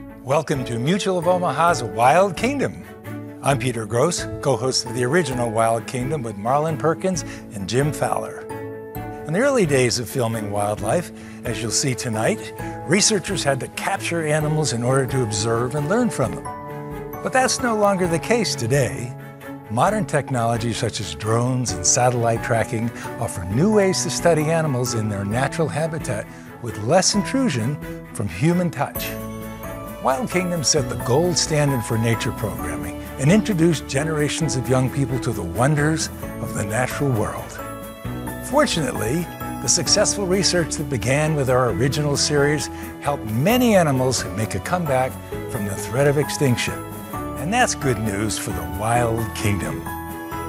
Welcome to Mutual of Omaha's Wild Kingdom. I'm Peter Gross, co-host of the original Wild Kingdom with Marlin, Perkins, and Jim Fowler. In the early days of filming wildlife, as you'll see tonight, researchers had to capture animals in order to observe and learn from them. But that's no longer the case today. Modern technology such as drones and satellite tracking offer new ways to study animals in their natural habitat with less intrusion from human touch. Wild Kingdom set the gold standard for nature programming and introduced generations of young people to the wonders of the natural world. Fortunately, the successful research that began with our original series helped many animals make a comeback from the threat of extinction. And that's good news for the Wild Kingdom.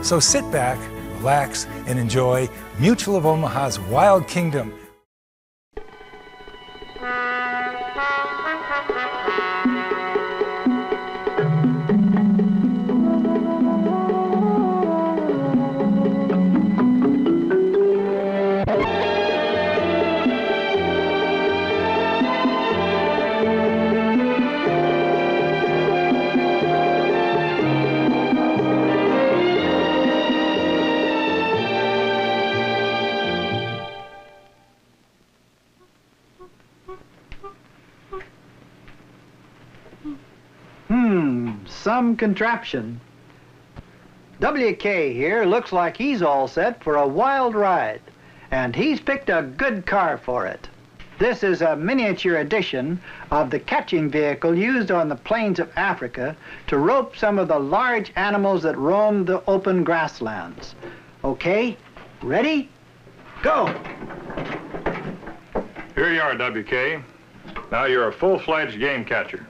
So sit back, relax, and enjoy Mutual of Omaha's Wild Kingdom. Some contraption. WK here looks like he's all set for a wild ride, and he's picked a good car for it. This is a miniature edition of the catching vehicle used on the plains of Africa to rope some of the large animals that roam the open grasslands. Okay, ready? Go! Here you are, WK. Now you're a full-fledged game catcher.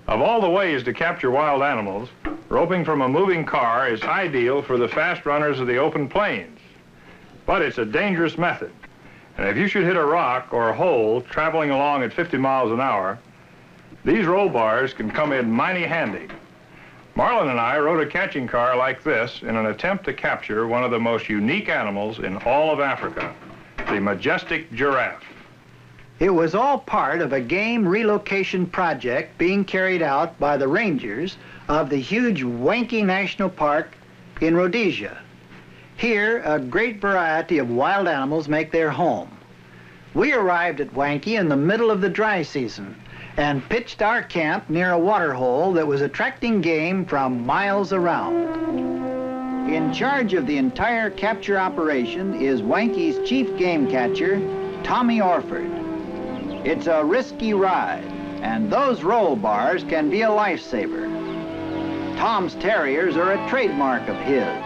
Of all the ways to capture wild animals, roping from a moving car is ideal for the fast runners of the open plains. But it's a dangerous method. And if you should hit a rock or a hole traveling along at 50 miles an hour, these roll bars can come in mighty handy. Marlin and I rode a catching car like this in an attempt to capture one of the most unique animals in all of Africa, the majestic giraffe. It was all part of a game relocation project being carried out by the rangers of the huge Wankie National Park in Rhodesia. Here, a great variety of wild animals make their home. We arrived at Wankie in the middle of the dry season and pitched our camp near a water hole that was attracting game from miles around. In charge of the entire capture operation is Wankie's chief game catcher, Tommy Orford. It's a risky ride, and those roll bars can be a lifesaver. Tom's terriers are a trademark of his.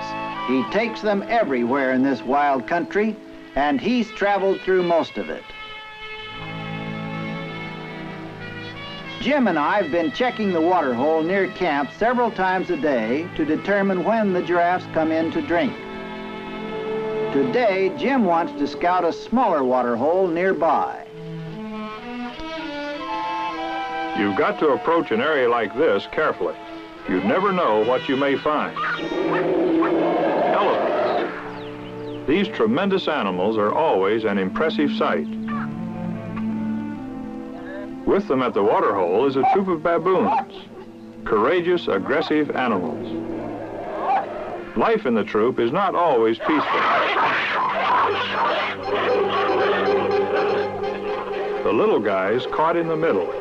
He takes them everywhere in this wild country, and he's traveled through most of it. Jim and I have been checking the water hole near camp several times a day to determine when the giraffes come in to drink. Today, Jim wants to scout a smaller water hole nearby. You've got to approach an area like this carefully. You never know what you may find. Elephants. These tremendous animals are always an impressive sight. With them at the water hole is a troop of baboons, courageous, aggressive animals. Life in the troop is not always peaceful. The little guy's caught in the middle.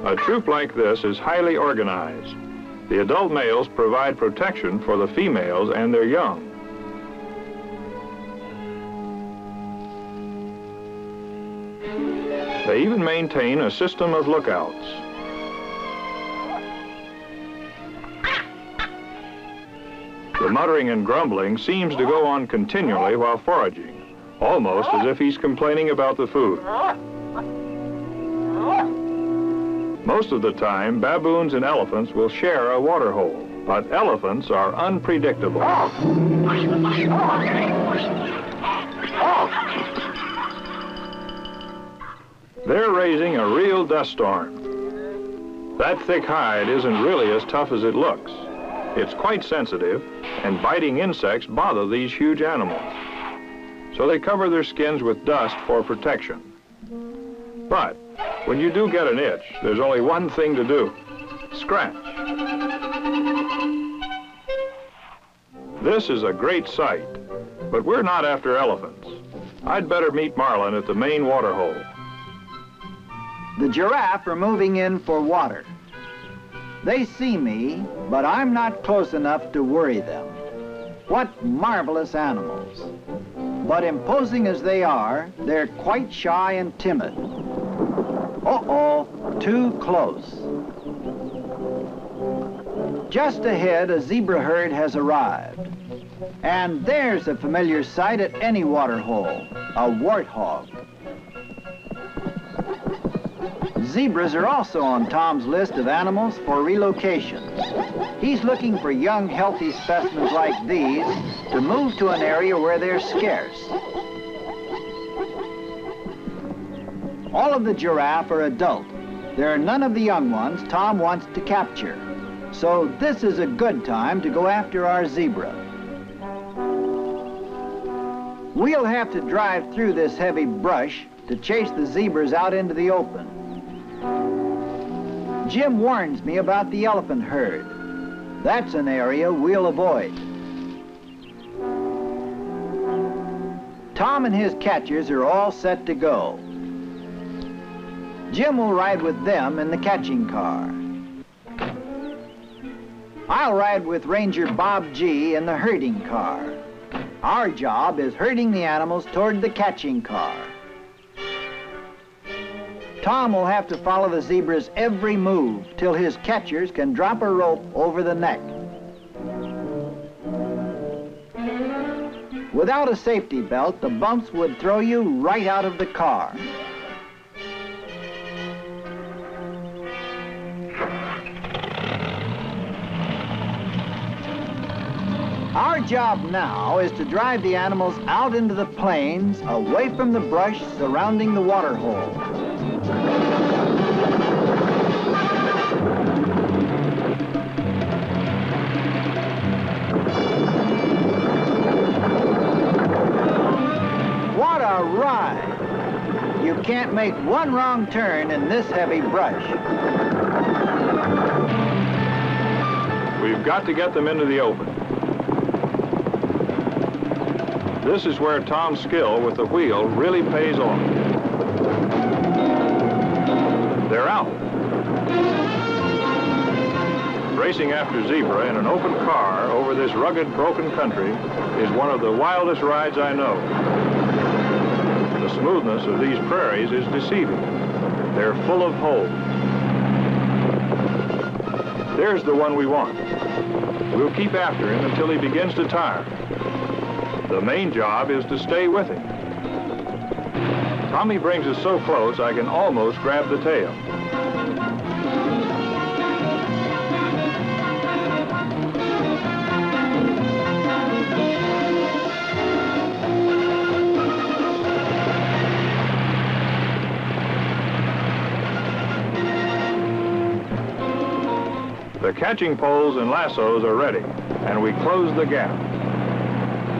A troop like this is highly organized. The adult males provide protection for the females and their young. They even maintain a system of lookouts. The muttering and grumbling seems to go on continually while foraging, almost as if he's complaining about the food. Most of the time, baboons and elephants will share a water hole, but elephants are unpredictable. They're raising a real dust storm. That thick hide isn't really as tough as it looks. It's quite sensitive, and biting insects bother these huge animals. so they cover their skins with dust for protection. But when you do get an itch, there's only one thing to do: scratch. This is a great sight, but we're not after elephants. I'd better meet Marlin at the main water hole. The giraffe are moving in for water. They see me, but I'm not close enough to worry them. What marvelous animals. But imposing as they are, they're quite shy and timid. Uh-oh, too close. Just ahead, a zebra herd has arrived. And there's a familiar sight at any water hole, a warthog. Zebras are also on Tom's list of animals for relocation. He's looking for young, healthy specimens like these to move to an area where they're scarce. All of the giraffe are adult. There are none of the young ones Tom wants to capture. So this is a good time to go after our zebra. We'll have to drive through this heavy brush to chase the zebras out into the open. Jim warns me about the elephant herd. That's an area we'll avoid. Tom and his catchers are all set to go. Jim will ride with them in the catching car. I'll ride with Ranger Bob G. in the herding car. Our job is herding the animals toward the catching car. Tom will have to follow the zebra's every move till his catchers can drop a rope over the neck. Without a safety belt, the bumps would throw you right out of the car. Our job now is to drive the animals out into the plains, away from the brush surrounding the water hole. What a ride! You can't make one wrong turn in this heavy brush. We've got to get them into the open. This is where Tom's skill with the wheel really pays off. They're out. Racing after zebra in an open car over this rugged, broken country is one of the wildest rides I know. The smoothness of these prairies is deceiving. They're full of holes. There's the one we want. We'll keep after him until he begins to tire. The main job is to stay with him. Tommy brings us so close I can almost grab the tail. The catching poles and lassos are ready, and we close the gap.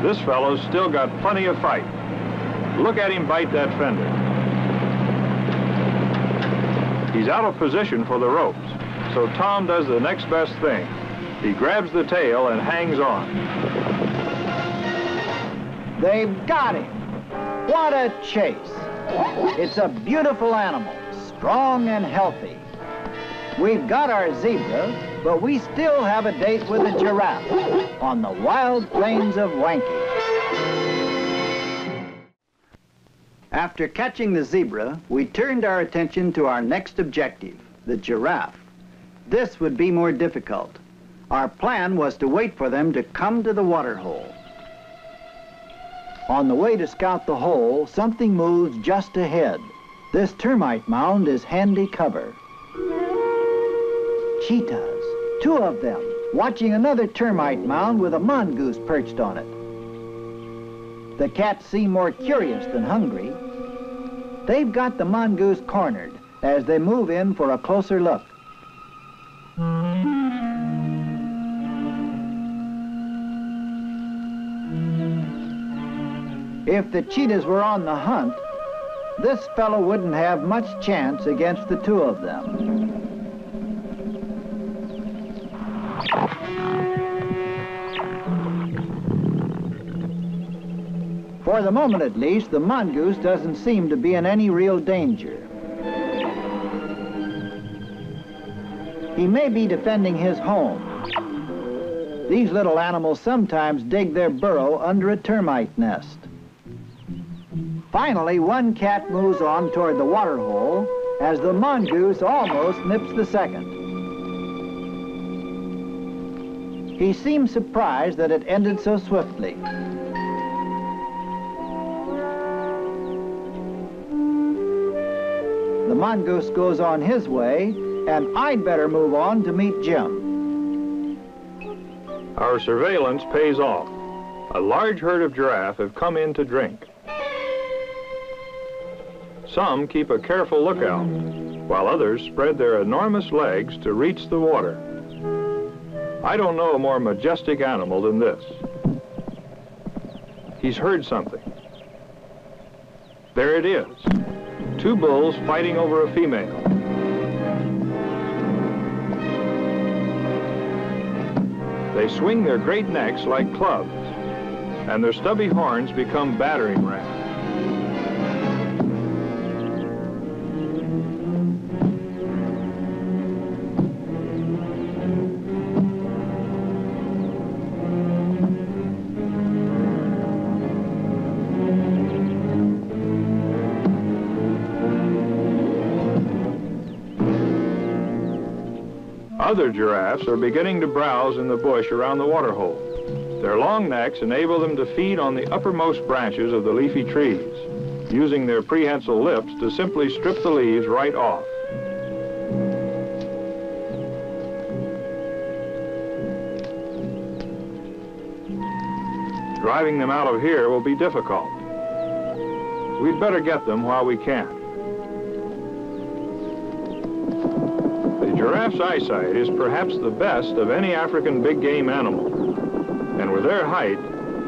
This fellow's still got plenty of fight. Look at him bite that fender. He's out of position for the ropes, so Tom does the next best thing. He grabs the tail and hangs on. They've got him. What a chase. It's a beautiful animal, strong and healthy. We've got our zebra, but we still have a date with a giraffe on the wild plains of Wankie. After catching the zebra, we turned our attention to our next objective, the giraffe. This would be more difficult. Our plan was to wait for them to come to the water hole. On the way to scout the hole, something moves just ahead. This termite mound is handy cover. Cheetahs, 2 of them, watching another termite mound with a mongoose perched on it. The cats seem more curious than hungry. They've got the mongoose cornered as they move in for a closer look. If the cheetahs were on the hunt, this fellow wouldn't have much chance against the two of them. For the moment at least, the mongoose doesn't seem to be in any real danger. He may be defending his home. These little animals sometimes dig their burrow under a termite nest. Finally, one cat moves on toward the water hole as the mongoose almost nips the second. He seems surprised that it ended so swiftly. The mongoose goes on his way, and I'd better move on to meet Jim. Our surveillance pays off. A large herd of giraffe have come in to drink. Some keep a careful lookout, while others spread their enormous legs to reach the water. I don't know a more majestic animal than this. He's heard something. There it is. Two bulls fighting over a female. They swing their great necks like clubs, and their stubby horns become battering rams. Other giraffes are beginning to browse in the bush around the waterhole. Their long necks enable them to feed on the uppermost branches of the leafy trees, using their prehensile lips to simply strip the leaves right off. Driving them out of here will be difficult. We'd better get them while we can. Giraffe's eyesight is perhaps the best of any African big game animal. And with their height,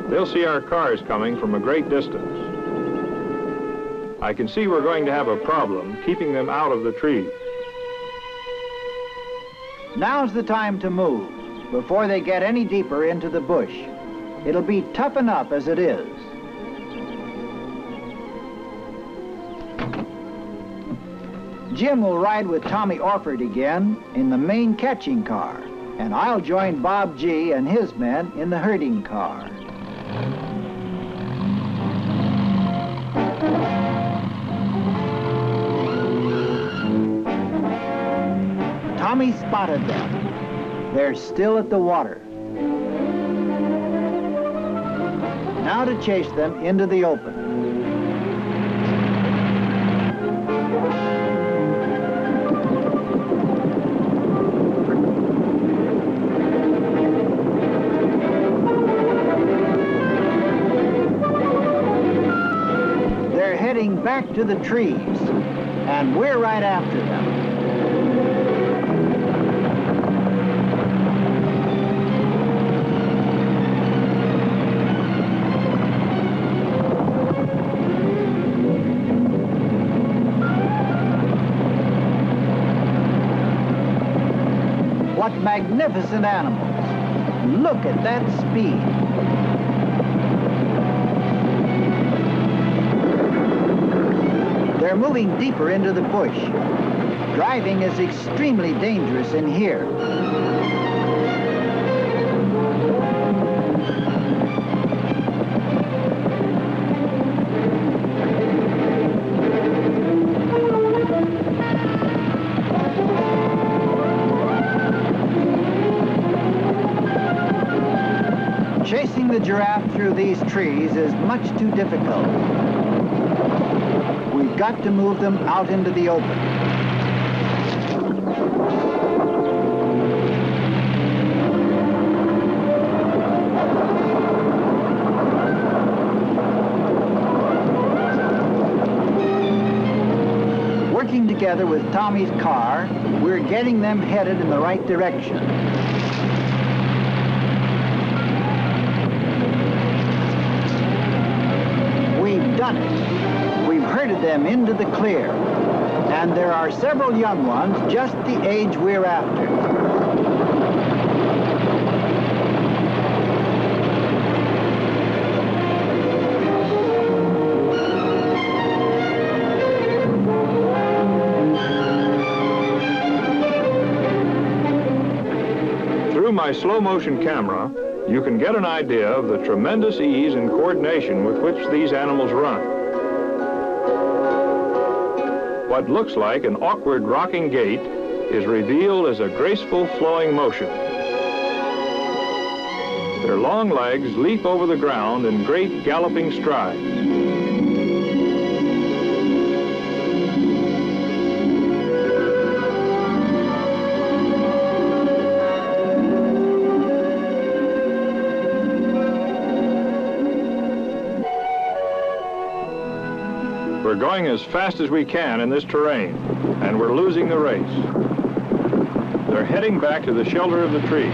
they'll see our cars coming from a great distance. I can see we're going to have a problem keeping them out of the trees. Now's the time to move, before they get any deeper into the bush. It'll be tough enough as it is. Jim will ride with Tommy Orford again in the main catching car, and I'll join Bob G. and his men in the herding car. Tommy spotted them. They're still at the water. Now to chase them into the open. Back to the trees, and we're right after them. What magnificent animals! Look at that speed! They're moving deeper into the bush. Driving is extremely dangerous in here. Chasing the giraffe through these trees is much too difficult. We've got to move them out into the open. Working together with Tommy's car, we're getting them headed in the right direction. done it. We've herded them into the clear, and there are several young ones just the age we're after. Through my slow-motion camera, you can get an idea of the tremendous ease and coordination with which these animals run. What looks like an awkward rocking gait is revealed as a graceful flowing motion. Their long legs leap over the ground in great galloping strides. We're going as fast as we can in this terrain, and we're losing the race. They're heading back to the shelter of the tree.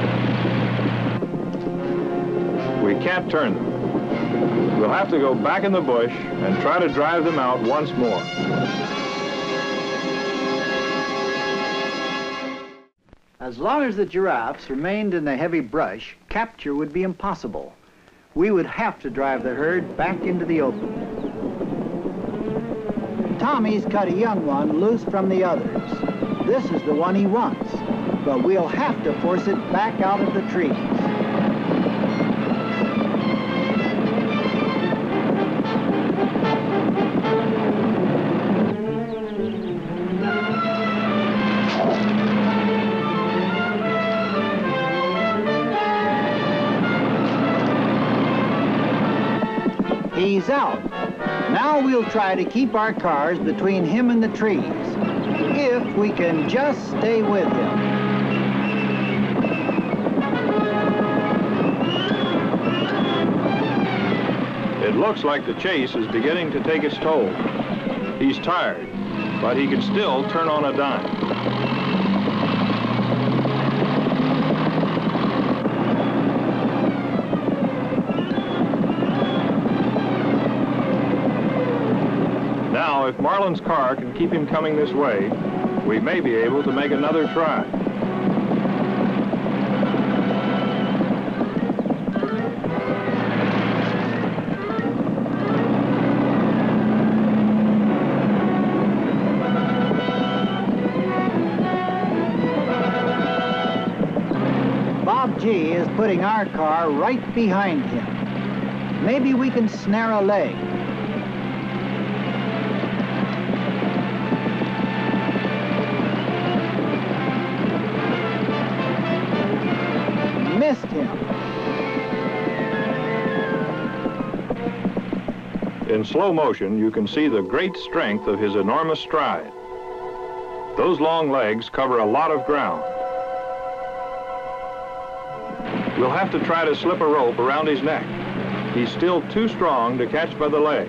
We can't turn them. We'll have to go back in the bush and try to drive them out once more. As long as the giraffes remained in the heavy brush, capture would be impossible. We would have to drive the herd back into the open. Tommy's cut a young one loose from the others. This is the one he wants, but we'll have to force it back out of the trees. He's out. Now we'll try to keep our cars between him and the trees, if we can just stay with him. It looks like the chase is beginning to take its toll. He's tired, but he can still turn on a dime. Now, if Marlin's car can keep him coming this way, we may be able to make another try. Bob G is putting our car right behind him. Maybe we can snare a leg. Missed him. In slow motion, you can see the great strength of his enormous stride. Those long legs cover a lot of ground. We'll have to try to slip a rope around his neck. He's still too strong to catch by the leg.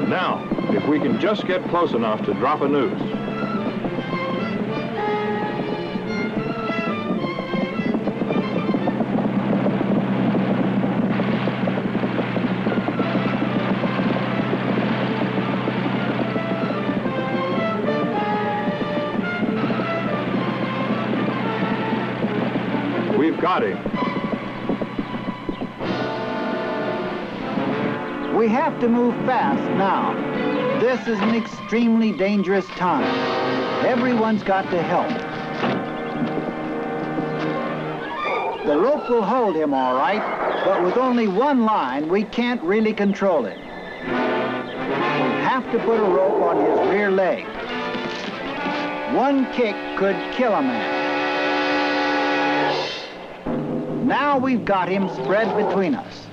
Now, if we can just get close enough to drop a noose. We've got him. We have to move fast now. This is an extremely dangerous time. Everyone's got to help. The rope will hold him all right, but with only one line, we can't really control it. We have to put a rope on his rear leg. One kick could kill a man. Now we've got him spread between us.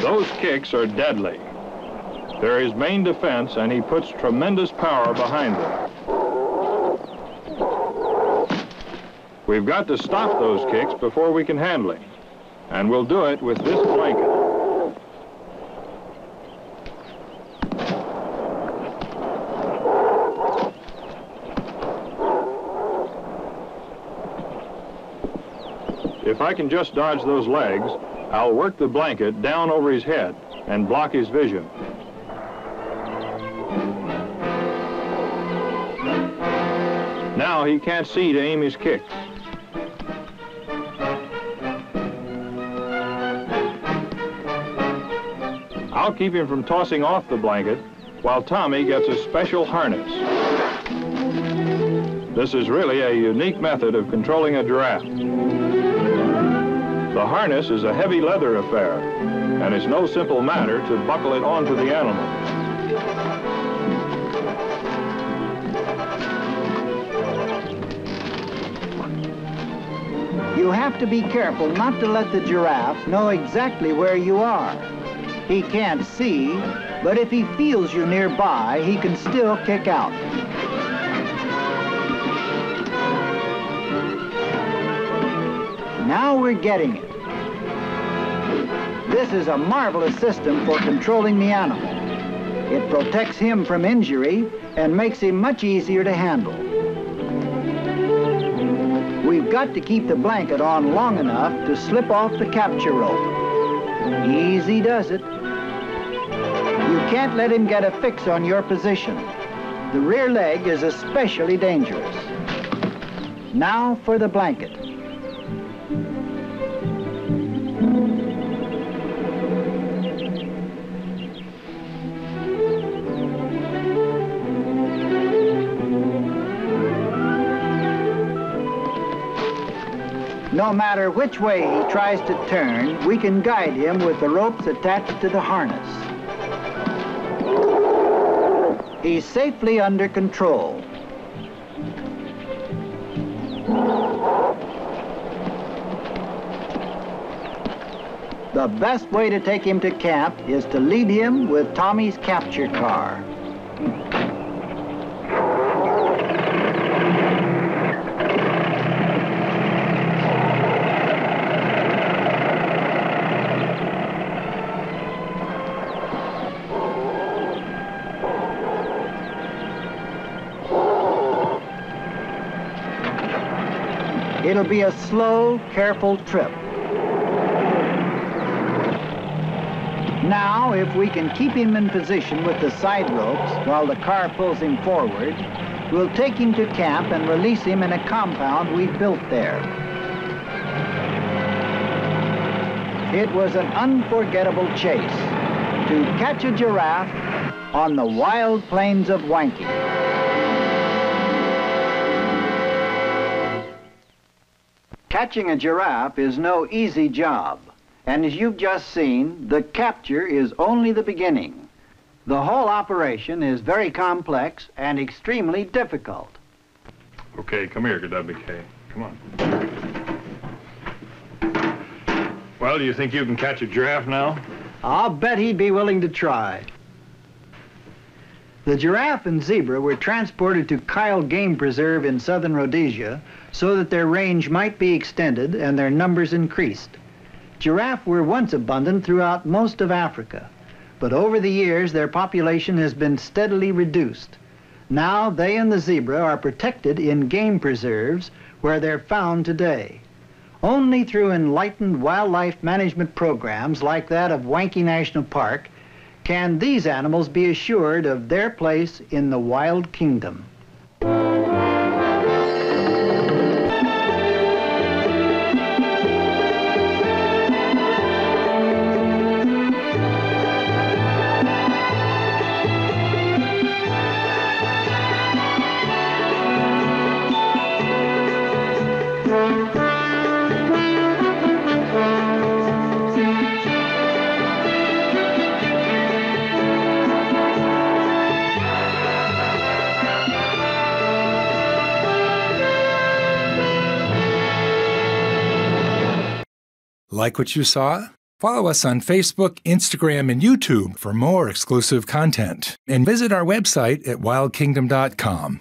Those kicks are deadly. They're his main defense, and he puts tremendous power behind them. We've got to stop those kicks before we can handle him, and we'll do it with this blanket. If I can just dodge those legs, I'll work the blanket down over his head and block his vision. Now he can't see to aim his kicks. I'll keep him from tossing off the blanket while Tommy gets a special harness. This is really a unique method of controlling a giraffe. The harness is a heavy leather affair, and it's no simple matter to buckle it onto the animal. You have to be careful not to let the giraffe know exactly where you are. He can't see, but if he feels you nearby, he can still kick out. Now we're getting it. This is a marvelous system for controlling the animal. It protects him from injury and makes him much easier to handle. We've got to keep the blanket on long enough to slip off the capture rope. Easy does it. You can't let him get a fix on your position. The rear leg is especially dangerous. Now for the blanket. No matter which way he tries to turn, we can guide him with the ropes attached to the harness. He's safely under control. The best way to take him to camp is to lead him with Tommy's capture car. It'll be a slow, careful trip. Now, if we can keep him in position with the side ropes while the car pulls him forward, we'll take him to camp and release him in a compound we've built there. It was an unforgettable chase to catch a giraffe on the wild plains of Wankie. Catching a giraffe is no easy job, and as you've just seen, the capture is only the beginning. The whole operation is very complex and extremely difficult. Okay, come here, WK. Come on. Well, do you think you can catch a giraffe now? I'll bet he'd be willing to try. The giraffe and zebra were transported to Kyle Game Preserve in southern Rhodesia so that their range might be extended and their numbers increased. Giraffe were once abundant throughout most of Africa, but over the years their population has been steadily reduced. Now they and the zebra are protected in game preserves where they're found today. Only through enlightened wildlife management programs like that of Wankie National Park can these animals be assured of their place in the wild kingdom. Like what you saw? Follow us on Facebook, Instagram, and YouTube for more exclusive content. And visit our website at wildkingdom.com.